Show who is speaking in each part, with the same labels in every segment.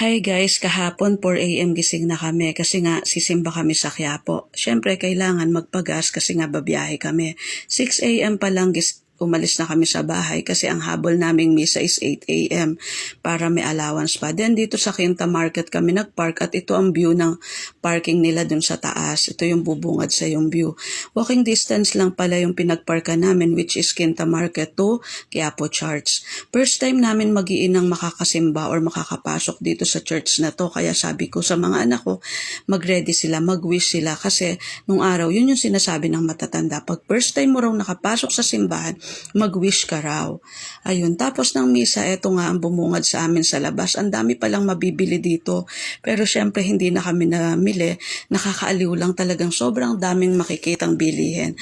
Speaker 1: Hi guys, kahapon 4 AM gising na kami kasi nga sisimba kami sa Quiapo. Siyempre kailangan magpagas kasi nga babiyahe kami. 6 AM pa lang umalis na kami sa bahay kasi ang habol naming misa is 8 AM para may allowance pa. Then dito sa Quinta Market kami nagpark at ito ang view ng parking nila dun sa taas. Ito yung bubungad sa yung view. Walking distance lang pala yung pinagparka namin which is Quinta Market to Quiapo Church. First time namin magiinang makakasimba or makakapasok dito sa church na to. Kaya sabi ko sa mga anak ko, mag-ready sila, mag-wish sila kasi nung araw, yun yung sinasabi ng matatanda. Pag first time mo raw nakapasok sa simbahan, mag-wish ka raw. Ayun, tapos ng misa, eto nga ang bumungad sa amin sa labas. Ang dami palang mabibili dito. Pero syempre hindi na kami namili. Nakakaaliw lang talagang sobrang daming makikitang bilihin.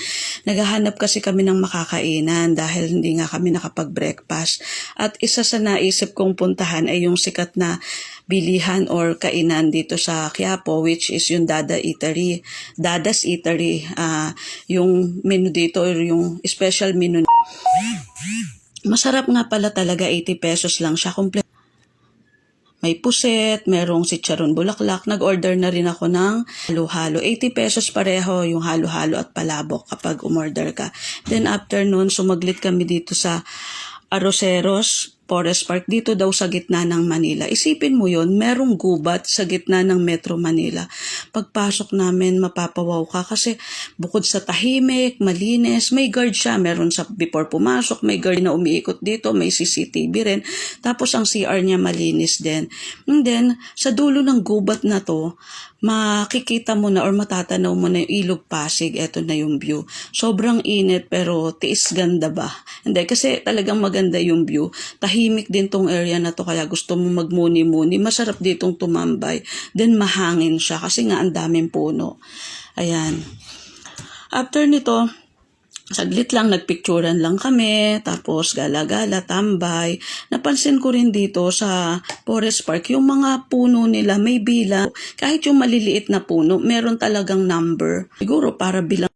Speaker 1: Naghahanap kasi kami ng makakainan dahil hindi nga kami nakapag-breakfast. At isa sa naisip kong puntahan ay yung sikat na bilihan or kainan dito sa Quiapo which is yung Dada's Eatery. Yung menu dito or yung special menu. Masarap nga pala talaga, 80 pesos lang siya. May puset, merong chicharon bulaklak. Nag-order na rin ako ng halo-halo. 80 pesos pareho yung halo-halo at palabok kapag umorder ka. Then after nun, sumaglit kami dito sa Arroceros Forest Park, dito daw sa gitna ng Manila. Isipin mo yon, merong gubat sa gitna ng Metro Manila. Pagpasok namin, mapapawaw ka kasi bukod sa tahimik, malinis, may guard siya. Meron sa before pumasok, may guard na umiikot dito, may CCTV rin. Tapos ang CR niya malinis din. And then, sa dulo ng gubat na to, makikita mo na or matatanaw mo na yung Ilog Pasig. Eto na yung view. Sobrang init pero tiis ganda ba? Hindi, kasi talagang maganda yung view. Tahimik din tong area na to kaya gusto mo magmuni-muni. Masarap ditong tumambay. Then mahangin siya kasi nga ang daming puno. Ayan. After nito, saglit lang, nagpicturan lang kami, tapos gala-gala, tambay. Napansin ko rin dito sa Forest Park, yung mga puno nila may bilang. Kahit yung maliliit na puno, meron talagang number. Siguro para bilang